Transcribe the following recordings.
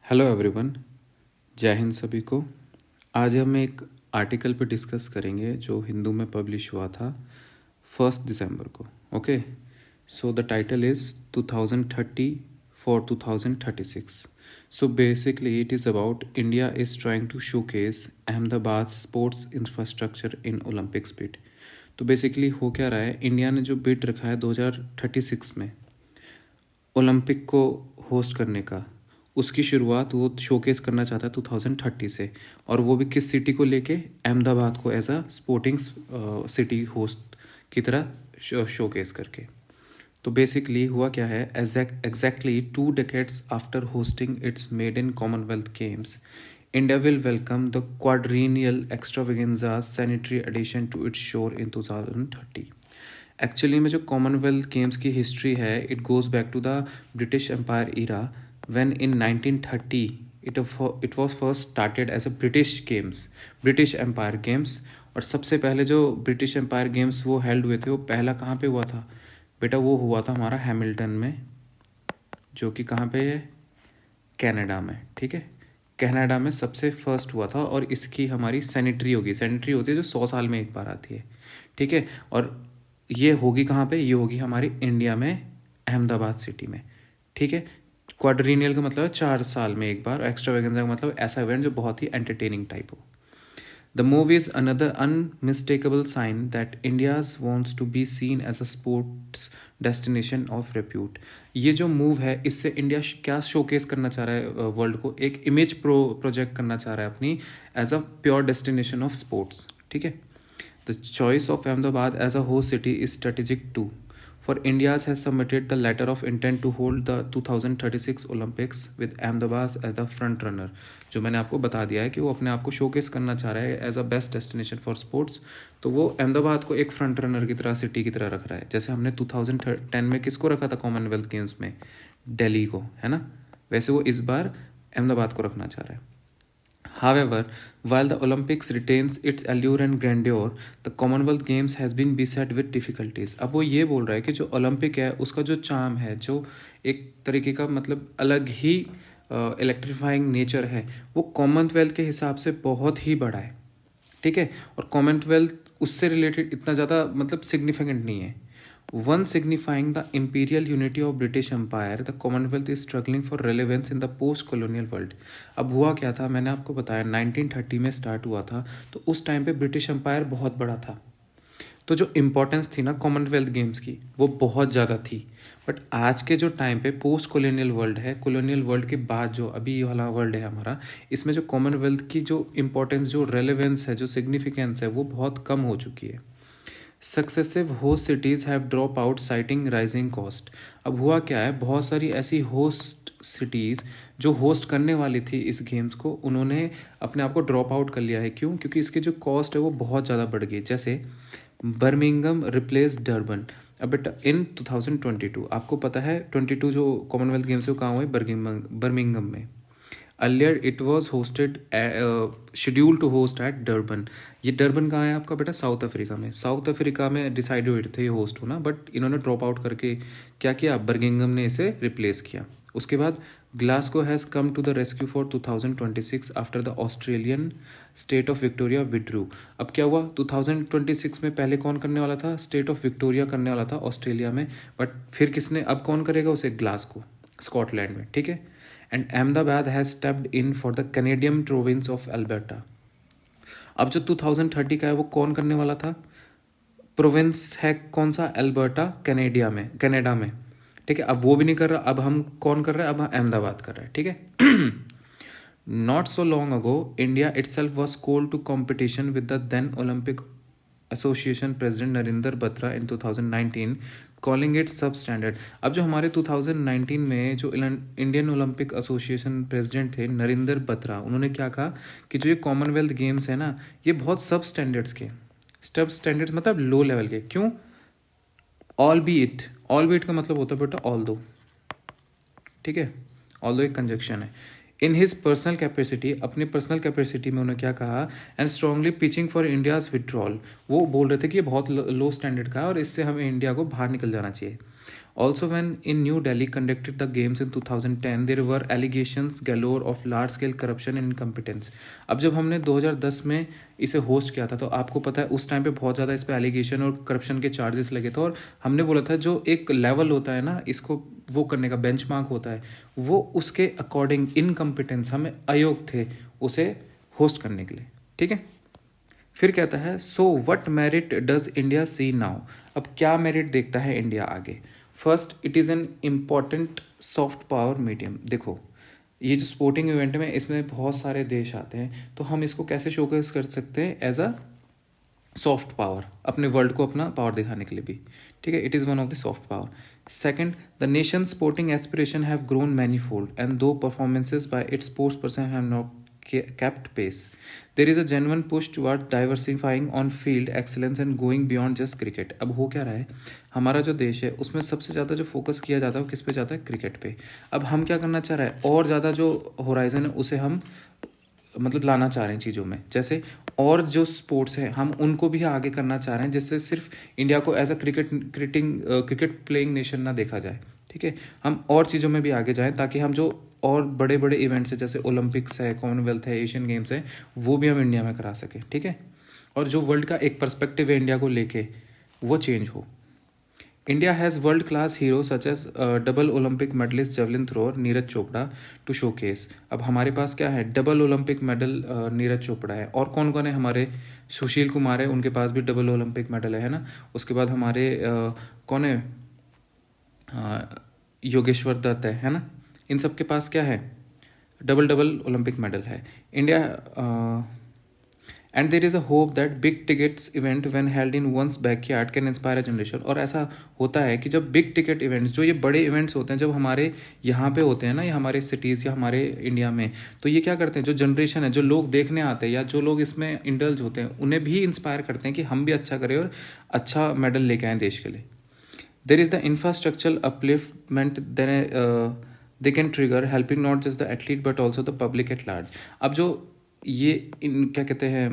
Hello everyone. जय हिंद सभी को। आज हम एक आर्टिकल पे डिस्कस करेंगे जो हिंदू में पब्लिश हुआ था 1 दिसंबर को। Okay, so the title is 2030 for 2036। So basically it is about India is trying to showcase Ahmedabad sports infrastructure in Olympics bid. तो बेसिकली हो क्या रहा है, इंडिया ने जो बिड रखा है 2036 में ओलंपिक को होस्ट करने का, उसकी शुरुआत वो शोकेस करना चाहता है 2030 से। और वो भी किस सिटी को लेके, अहमदाबाद को as a sporting city host की तरह शोकेस करके। तो बेसिकली हुआ क्या है, exactly 2 decades after hosting its maiden Commonwealth Games, India will welcome the quadrennial extravaganza centenary edition to its shore in 2030। Actually में जो कॉमनवेल्थ गेम्स की हिस्ट्री है, it goes back to the British Empire era, when in 1930 it was first started as a British Games, British Empire games. और सबसे पहले जो British Empire games वो held हुए थे, वो पहला कहाँ पे हुआ था बेटा? वो हुआ था हमारा हैमिल्टन में, जो कि कहाँ पे है, कनाडा में। ठीक है, कनाडा में सबसे फर्स्ट हुआ था। और इसकी हमारी सैनिटरी होगी, सैनिटरी होती है जो 100 साल में एक बार आती है। ठीक है, और ये होगी कहाँ पे? ये होगी हमारी इंडिया में, अहमदाबाद सिटी में। ठीक है, क्वाड्रीनियल का मतलब है 4 साल में एक बार, एक्स्ट्रा वेगेंजा का मतलब ऐसा इवेंट जो बहुत ही एंटरटेनिंग टाइप हो। The move is another unmistakable sign that India wants to be seen as a sports destination of repute. ये जो मूव है, इससे इंडिया क्या शोकेस करना चाह रहा है वर्ल्ड को? एक इमेज प्रोजेक्ट करना चाह रहा है अपनी as a pure destination of sports. ठीक है, the choice of Ahmedabad as a host city is strategic too, for India has submitted the letter of intent to hold the 2036 Olympics with Ahmedabad as the front runner। जो मैंने आपको बता दिया है कि वो अपने आप को शोकेस करना चाह रहा है as a best destination for sports. तो वो अहमदाबाद को एक फ्रंट रनर की तरह, सिटी की तरह रख रहा है। जैसे हमने 2010 में किसको रखा था कॉमनवेल्थ गेम्स में? दिल्ली को, है ना? वैसे वो इस बार अहमदाबाद को रखना चाह रहा है। However, while the Olympics retains its allure and grandeur, the Commonwealth Games has been beset with difficulties। अब वो ये बोल रहा है कि जो ओलंपिक है उसका जो चार्म है, जो एक तरीके का मतलब अलग ही इलेक्ट्रीफाइंग नेचर है, वो कॉमनवेल्थ के हिसाब से बहुत ही बड़ा है। ठीक है, और कॉमनवेल्थ उससे रिलेटेड इतना ज़्यादा मतलब सिग्निफिकेंट नहीं है। One signifying the imperial unity of British empire, the commonwealth is struggling for relevance in the post colonial world. अब हुआ क्या था, मैंने आपको बताया 1930 में स्टार्ट हुआ था, तो उस टाइम पे ब्रिटिश एम्पायर बहुत बड़ा था। तो जो इम्पोर्टेंस थी ना कॉमनवेल्थ गेम्स की, वो बहुत ज़्यादा थी। बट आज के जो टाइम पे पोस्ट कॉलोनियल वर्ल्ड है, कॉलोनियल वर्ल्ड के बाद जो अभी ये वाला वर्ल्ड है हमारा, इसमें जो कॉमनवेल्थ की जो इम्पोर्टेंस, जो रेलेवेंस है, जो सिग्निफिकेंस है, वो बहुत कम हो चुकी है। Successive host cities have drop out citing rising cost. अब हुआ क्या है, बहुत सारी ऐसी होस्ट सिटीज़ जो होस्ट करने वाली थी इस गेम्स को, उन्होंने अपने आप को ड्रॉप आउट कर लिया है। क्यों? क्योंकि इसकी जो कॉस्ट है वो बहुत ज़्यादा बढ़ गई। जैसे बर्मिंगम रिप्लेस डरबन। अब बेटा इन 2022, आपको पता है 22 जो कॉमनवेल्थ गेम्स है वो कहाँ हुए? बर्मिंगम में। Earlier it was hosted, schedule to host at Durban. ये डरबन कहाँ है आपका बेटा? साउथ अफ्रीका में। साउथ अफ्रीका में डिसाइड हुए थे ये होस्ट होना, बट इन्होंने ड्रॉप आउट करके क्या किया, बर्मिंगम ने इसे रिप्लेस किया। उसके बाद Glasgow has come to the rescue for 2026 after the Australian state of Victoria withdrew. अब क्या हुआ, 2026 में पहले कौन करने वाला था? स्टेट ऑफ विक्टोरिया करने वाला था ऑस्ट्रेलिया में, बट फिर किसने, अब कौन करेगा उसे? ग्लासगो, स्कॉटलैंड में। ठीक है, and Ahmedabad has stepped in for the Canadian province of Alberta. अब जो 2030 का है वो कौन करने वाला था? प्रोविंस है कौन सा? अल्बर्टा, कनाडा में। ठीक है, अब वो भी नहीं कर रहा, अब हम कौन कर रहे हैं? अब हम अहमदाबाद कर रहे हैं। ठीक है, not so long ago India itself was called to competition with the then Olympic association president Narendra Batra in 2019, calling it sub standard. अब जो हमारे 2019 में जो इंडियन ओलंपिक एसोसिएशन प्रेसिडेंट थे नरेंद्र बत्रा, उन्होंने क्या कहा कि जो ये कॉमनवेल्थ गेम्स है ना, ये बहुत सब स्टैंडर्ड्स के, सब स्टैंडर्ड्स मतलब लो लेवल के। क्यों? ऑल बी इट का मतलब होता है बेटा ऑल दो। ठीक है, ऑल दो एक कंजक्शन है। इन हिज पर्सनल कैपेसिटी, अपनी पर्सनल कैपेसिटी में उन्होंने क्या कहा, and strongly pitching for India's withdrawal. वो बोल रहे थे कि ये बहुत लो स्टैंडर्ड का है और इससे हमें इंडिया को बाहर निकल जाना चाहिए। Also, when in New Delhi conducted the games in 2010, there were allegations galore of large scale corruption and incompetence. अब जब हमने 2010 में इसे होस्ट किया था तो आपको पता है उस टाइम पे बहुत ज़्यादा इस पर एलिगेशन और करप्शन के चार्जेस लगे थे, और हमने बोला था जो एक लेवल होता है ना इसको वो करने का, बेंचमार्क होता है, वो उसके अकॉर्डिंग इनकम्पिटेंस हमें अयोग थे उसे होस्ट करने के लिए, ठीक है। फिर कहता है so what merit does India see now. अब क्या मेरिट देखता है इंडिया आगे। First, it is an important soft power medium. देखो ये जो स्पोर्टिंग इवेंट में इसमें बहुत सारे देश आते हैं, तो हम इसको कैसे शोकेस कर सकते हैं एज अ सॉफ्ट पावर, अपने वर्ल्ड को अपना पावर दिखाने के लिए भी, ठीक है। It is one of the soft power. Second, the nation sporting aspiration have grown many fold and though performances by its sports person have not kept pace. There is a genuine push toward diversifying on field excellence and going beyond just cricket. अब हो क्या रहा है, हमारा जो देश है उसमें सबसे ज़्यादा जो फोकस किया जाता है वो किस पे जाता है, क्रिकेट पे। अब हम क्या करना चाह रहे हैं, और ज़्यादा जो होराइजन है उसे हम मतलब लाना चाह रहे हैं चीज़ों में, जैसे और जो स्पोर्ट्स हैं हम उनको भी आगे करना चाह रहे हैं, जिससे सिर्फ इंडिया को as a cricket playing nation ना देखा जाए, ठीक है। हम और चीज़ों में भी आगे जाएं ताकि हम जो और बड़े बड़े इवेंट्स हैं जैसे ओलंपिक्स है, कॉमनवेल्थ है, एशियन गेम्स है, वो भी हम इंडिया में करा सकें, ठीक है। और जो वर्ल्ड का एक पर्सपेक्टिव है इंडिया को लेके वो चेंज हो। India has world-class heroes such as double Olympic medalist javelin thrower Neeraj Chopra to showcase। अब हमारे पास क्या है, double Olympic medal Neeraj Chopra है, और कौन कौन है, हमारे सुशील कुमार है, उनके पास भी डबल ओलंपिक मेडल है ना। उसके बाद हमारे कौन है, योगेश्वर दत्त है ना। इन सब के पास क्या है, डबल डबल ओलंपिक मेडल है। India and there is a hope that big tickets event when held in one's backyard can inspire a generation. और ऐसा होता है कि जब बिग टिकट इवेंट्स, जो ये बड़े इवेंट्स होते हैं, जब हमारे यहाँ पे होते हैं ना, या हमारे सिटीज़ या हमारे इंडिया में, तो ये क्या करते हैं, जो जनरेशन है, जो लोग देखने आते हैं या जो लोग इसमें इंडल्ज होते हैं, उन्हें भी इंस्पायर करते हैं कि हम भी अच्छा करें और अच्छा मेडल लेके आएँ देश के लिए। There is the infrastructural upliftment they can trigger, helping not just the athlete but also the public at large. अब जो ये क्या कहते हैं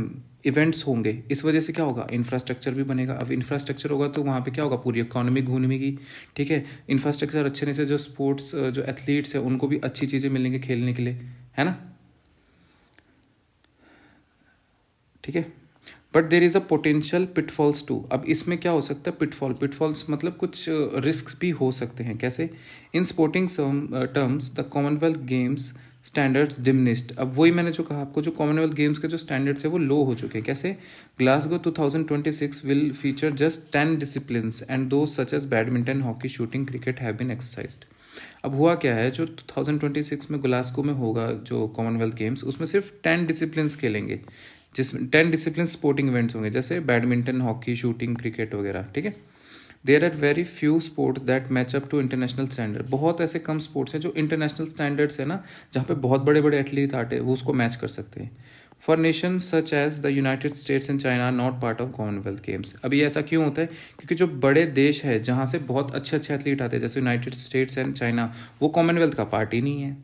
इवेंट्स होंगे, इस वजह से क्या होगा, इंफ्रास्ट्रक्चर भी बनेगा। अब इंफ्रास्ट्रक्चर होगा तो वहाँ पे क्या होगा, पूरी इकोनॉमी घूमेगी, ठीक है। इंफ्रास्ट्रक्चर अच्छे से, जो स्पोर्ट्स जो एथलीट्स हैं उनको भी अच्छी चीज़ें मिलेंगी खेलने के लिए, है ना, ठीक है। But there is a potential pitfalls too. अब इसमें क्या हो सकता है, पिटफॉल्स मतलब कुछ रिस्क भी हो सकते हैं। कैसे, in sporting terms the Commonwealth Games standards diminished. अब वही मैंने जो कहा आपको, जो कॉमनवेल्थ गेम्स के जो स्टैंडर्ड्स है वो लो हो चुके हैं। कैसे, Glasgow 2026 will feature just 10 disciplines and though such as badminton, hockey, shooting, cricket have been exercised. अब हुआ क्या है, जो 2026 में ग्लासगो में होगा जो कॉमनवेल्थ गेम्स, उसमें सिर्फ 10 डिसिप्लिन्स खेलेंगे, जिसमें 10 डिसिप्लिन स्पोर्टिंग इवेंट्स होंगे, जैसे बैडमिंटन, हॉकी, शूटिंग, क्रिकेट वगैरह, ठीक है। There are very few sports that match up to international standard. बहुत ऐसे कम स्पोर्ट्स हैं जो इंटरनेशनल स्टैंडर्ड्स है ना, जहाँ पे बहुत बड़े बड़े एथलीट आते हैं वो उसको मैच कर सकते हैं। For nation such as the United States and China not part of Commonwealth games. अभी ऐसा क्यों होता है, क्योंकि जो बड़े देश है जहाँ से बहुत अच्छे अच्छे एथलीट आते हैं, जैसे यूनाइटेड स्टेट्स एंड चाइना, वो कॉमनवेल्थ का पार्ट ही नहीं है,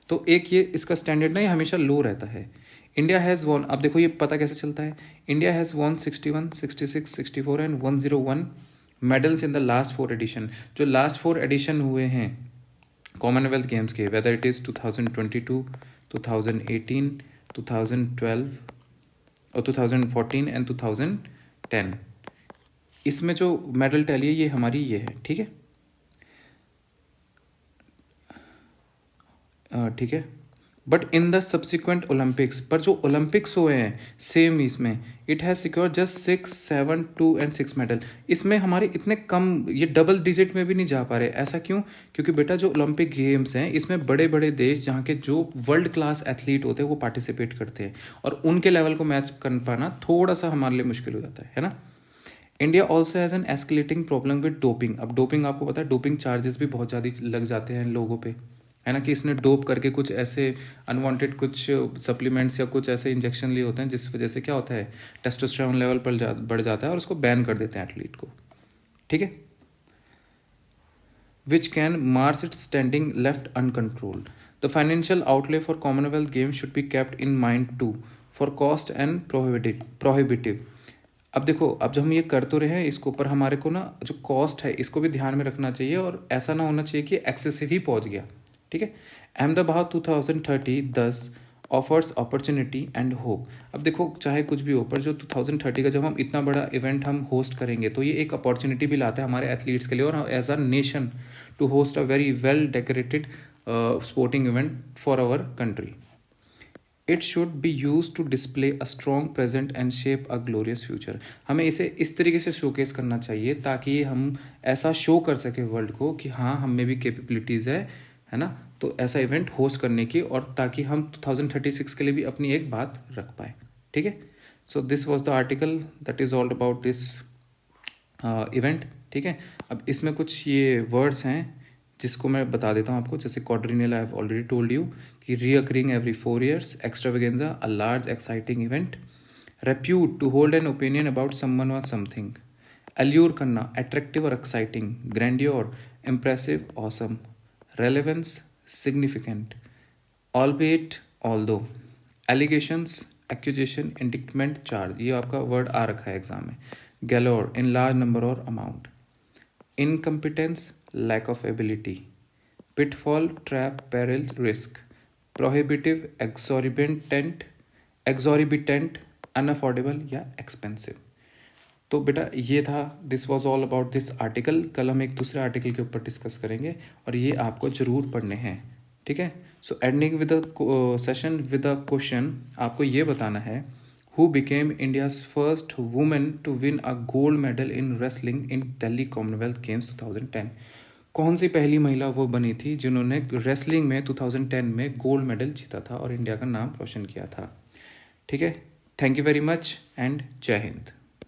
तो एक ये इसका स्टैंडर्ड ना ये हमेशा लो रहता है। इंडिया हैज़ वॉन, अब देखो ये पता कैसे चलता है, India has won 61, 66, 64 and 101 medals in the last 4 edition. जो लास्ट 4 एडिशन हुए हैं कॉमनवेल्थ गेम्स के, वेदर इट इज़ 2022, 2018, 2012 और 2014 एंड 2010, इसमें जो मेडल टैली है ये हमारी ये है, ठीक है, ठीक है। But in the subsequent Olympics, पर जो ओलंपिक्स हुए हैं सेम इसमें, it has secure just 6, 7, 2 and 6 medal. इसमें हमारे इतने कम, ये डबल डिजिट में भी नहीं जा पा रहे। ऐसा क्यों, क्योंकि बेटा जो ओलंपिक गेम्स हैं इसमें बड़े बड़े देश जहाँ के जो वर्ल्ड क्लास एथलीट होते हैं वो पार्टिसिपेट करते हैं, और उनके लेवल को मैच कर पाना थोड़ा सा हमारे लिए मुश्किल हो जाता है ना। India also has an escalating problem with doping. अब डोपिंग आपको पता है, डोपिंग चार्जेस भी बहुत ज़्यादा लग जाते हैं लोगों पे, है ना, कि इसने डोप करके कुछ ऐसे अनवांटेड कुछ सप्लीमेंट्स या कुछ ऐसे इंजेक्शन लिए होते हैं जिस वजह से क्या होता है, टेस्टोस्टेरोन लेवल पर बढ़ जाता है और उसको बैन कर देते हैं एथलीट को, ठीक है। Which can mars its standing left uncontrolled. The financial outlay for Commonwealth games should be kept in mind too for cost and prohibitive. अब देखो, अब जब हम ये कर तो रहे हैं, इसके ऊपर हमारे को ना जो कॉस्ट है इसको भी ध्यान में रखना चाहिए, और ऐसा ना होना चाहिए कि एक्सेसिव ही पहुंच गया। ठीक है। अहमदाबाद 2030 दस ऑफर्स अपॉर्चुनिटी एंड होप। अब देखो, चाहे कुछ भी हो, पर जो 2030 का जब हम इतना बड़ा इवेंट हम होस्ट करेंगे तो ये एक अपॉर्चुनिटी भी लाता है हमारे एथलीट्स के लिए, और as a nation to host a very well decorated sporting event for our country. It should be use to display a strong present and shape a glorious future. हमें इसे इस तरीके से शोकेस करना चाहिए ताकि हम ऐसा शो कर सके वर्ल्ड को कि हाँ, हम में भी कैपेबिलिटीज़ है ना। तो ऐसा इवेंट होस्ट करने की, और ताकि हम 2036 के लिए भी अपनी एक बात रख पाए। ठीक है। So this was the article that is all about this event. ठीक है। अब इसमें कुछ ये वर्ड्स हैं जिसको मैं बता देता हूँ आपको, जैसे quadrennial I have already told you कि recurring every 4 years, extravaganza a large exciting event, repute to hold an opinion about someone और समथिंग, एल्यूर करना अट्रैक्टिव और exciting, grandeur impressive awesome, relevance significant, albeit although, allegations accusation indictment charge, ये आपका word आ रखा है exam में, galore in large number और amount, incompetence, lack of ability, pitfall, trap, peril, risk, prohibitive, exorbitant, unaffordable या expensive। तो बेटा ये था, this was all about this article. कल हम एक दूसरे आर्टिकल के ऊपर डिस्कस करेंगे और ये आपको ज़रूर पढ़ने हैं। ठीक है। So ending with session with a question, आपको ये बताना है who became India's first women to win a gold medal in wrestling in Delhi Commonwealth games 2010। कौन सी पहली महिला वो बनी थी जिन्होंने रेसलिंग में 2010 में गोल्ड मेडल जीता था और इंडिया का नाम रोशन किया था। ठीक है। Thank you very much and जय हिंद।